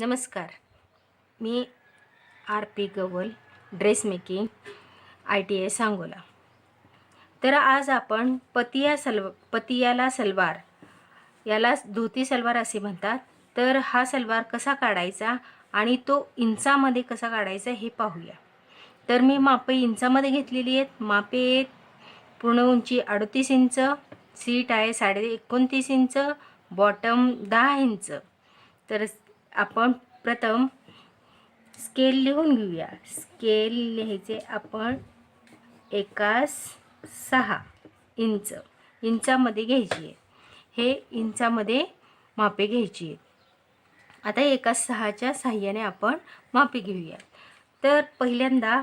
नमस्कार. मी R P. Gawal, dress making, ITI Sangola. तर आज आपण पतियाला सलवार, याला धोती सलवार असे म्हणतात. तर हा सलवार कसा काढायचा आणि तो इंचामध्ये कसा काढायचा हे पाहूया. तर मी मापे इंचामध्ये घेतलेली आहेत. मापे आहेत पूर्ण उंची 38 इंच, सीट आहे 29.5 इंच, बॉटम 10 इंच. तर आपण प्रथम स्केल लिहून घेऊया. स्केल लिहायचे आपण 6 इंच इंचामध्ये घ्यायची आहे. हे इंचामध्ये मापे घ्यायची आहेत. आता 6च्या साह्याने आपण मापे घेऊया. तर पहिल्यांदा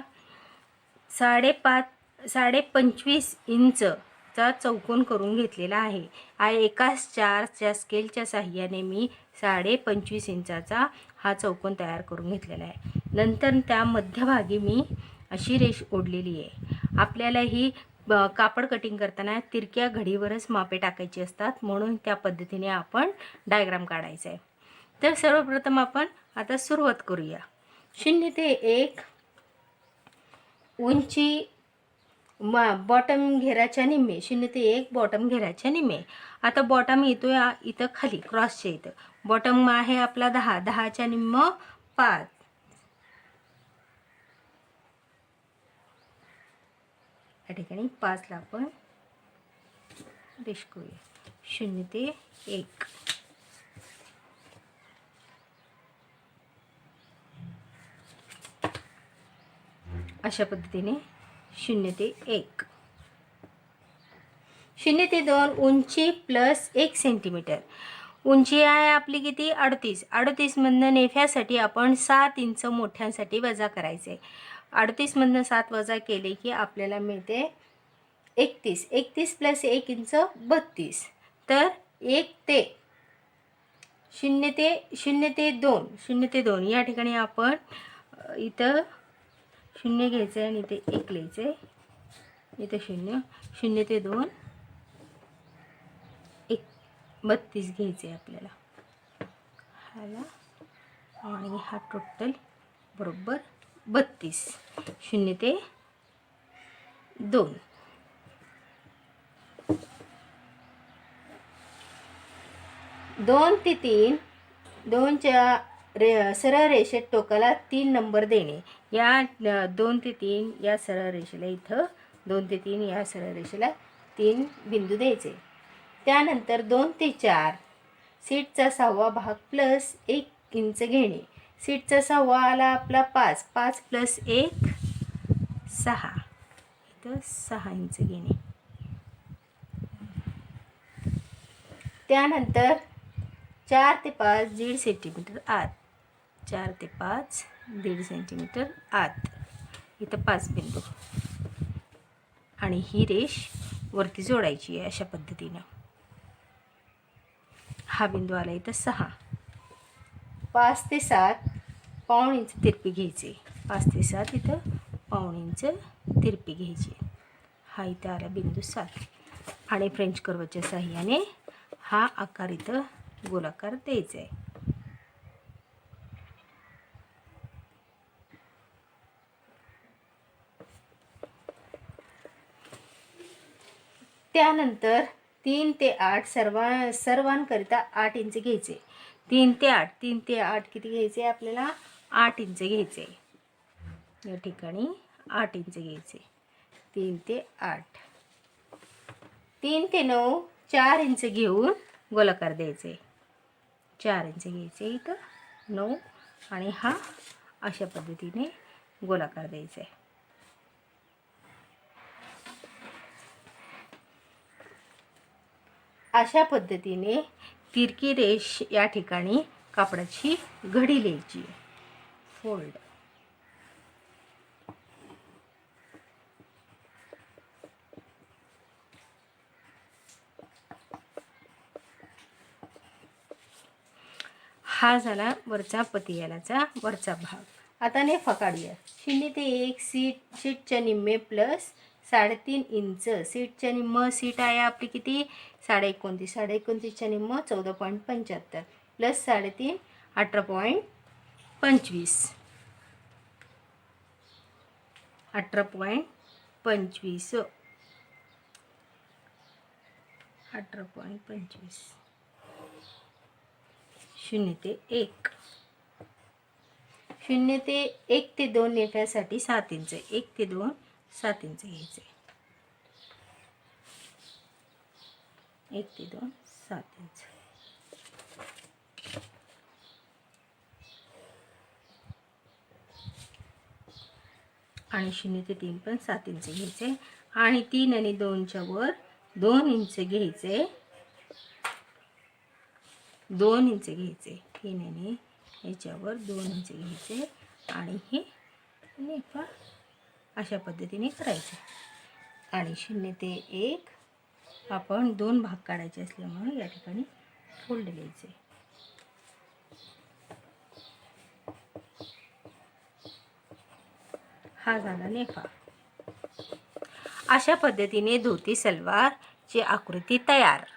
25 इंचचा चौकोन करून घेतलेला आहे. 4च्या स्केलच्या साह्याने मी 25.5 इंचाचा हा चौकोन तयार करून घेतलेला आहे. नंतर त्या मध्यभागी मी अशी रेष ओढलेली आहे. आपल्याला ही कापड कटिंग करताना तिरक्या घडीवरच मापे टाकायची असतात, म्हणून त्या पद्धतीने आपण डायग्राम काढायचा आहे. तर सर्वप्रथम आपण आता सुरुवात करूया. 0 ते 1 उंची बॉटम घेराच्या निम्मे, 0 ते 1 बॉटम घेराच्या निम्मे. आता बॉटम येतो इथं खाली क्रॉसच्या इथं. बॉटम आहे आपला 10च्या निम्म 5. या ठिकाणी 5ला आपण रेष करूया. 0 ते 1. अशा पद्धतीने 0 ते 1. 0 ते 2 उंची प्लस 1 सेंटीमीटर. उंची आहे आपली किती 38 मधनं नेफ्यासाठी आपण 7 इंच मोठ्यांसाठी वजा करायचे. 38 मधनं 7 वजा केले की आपल्याला मिळते 31 प्लस 1 इंच 32. तर 0 ते 2 या ठिकाणी आपण इथं 0 घ्यायचं आहे आणि इथे 1 लिहायचं आहे. इथं 0 ते 2 32 घ्यायचे आपल्याला ह्याला, आणि हा टोटल बरोबर 32. 0 ते 2. 2 ते 3 2च्या सरळ रेषेत टोकाला 3 नंबर देणे. या 2 ते 3 या सरळ रेषेला इथं 2 ते 3 या सरळ रेषेला 3 बिंदू द्यायचे. त्यानंतर 2 ते 4 सीटचा 6वा भाग प्लस 1 इंच घेणे. सीटचा 6वा आला आपला 5 प्लस 1 6. इथं 6 इंच घेणे. त्यानंतर 4 ते 5 1.5 सेंटीमीटर आत. 4 ते 5 1.5 सेंटीमीटर आत. इथं 5 बिंदू आणि ही रेष वरती जोडायची आहे अशा पद्धतीनं. हा बिंदू आला इथं 6. 5 ते 7 पाऊण इंच तिरपी घ्यायची. 5 ते 7 इथं पाऊण इंच तिरपी घ्यायची. हा इथं आला बिंदू 7 आणि फ्रेंच कर्वच्या साह्याने हा आकार इथं गोलाकार द्यायचा आहे. त्यानंतर 3 ते 8 सर्वांकरिता 8 इंच घ्यायचे. 3 ते 8 किती घ्यायचे आपल्याला 8 इंच घ्यायचे. या ठिकाणी 8 इंच घ्यायचे. 3 ते 8. 3 ते 9 4 इंच घेऊन गोलाकार द्यायचे. 4 इंच घ्यायचे इथं 9 आणि हा अशा पद्धतीने गोलाकार द्यायचा आहे. अशा पद्धतीने तिरकी रेष या ठिकाणी कापडाची घडी लिहायची. फोल्ड. हा झाला वरचा पतियालाचा वरचा भाग. आता नेफा काढूया. 0 ते 1 सीटच्या निम्मे प्लस 3.5 इंच. सीटच्या निम्म सीट आहे आपली किती 29.5. 29च्या निम्म 14.75 प्लस 3.5 18. 18.25 18.25 18.25 0 ते 1 0 ते 1 ते 2 नेफ्यासाठी 7 इंच 1 ते 2 7 इंच घ्यायचे 1 ते 2 7 इंच आणि 0 ते 3 पण 7 इंच घ्यायचे आणि 3 आणि 2च्या वर 2 इंच घ्यायचे 2 इंच घ्यायचे 3 आणि याच्यावर 2 इंच घ्यायचे आणि हे नेफा अशा पद्धतीने करायचे आणि 0 ते 1 आपण 2 भाग काढायचे असल्यामुळे या ठिकाणी फोल्ड घ्यायचे हा झाला नेफा. अशा पद्धतीने धोती सलवारची आकृती तयार.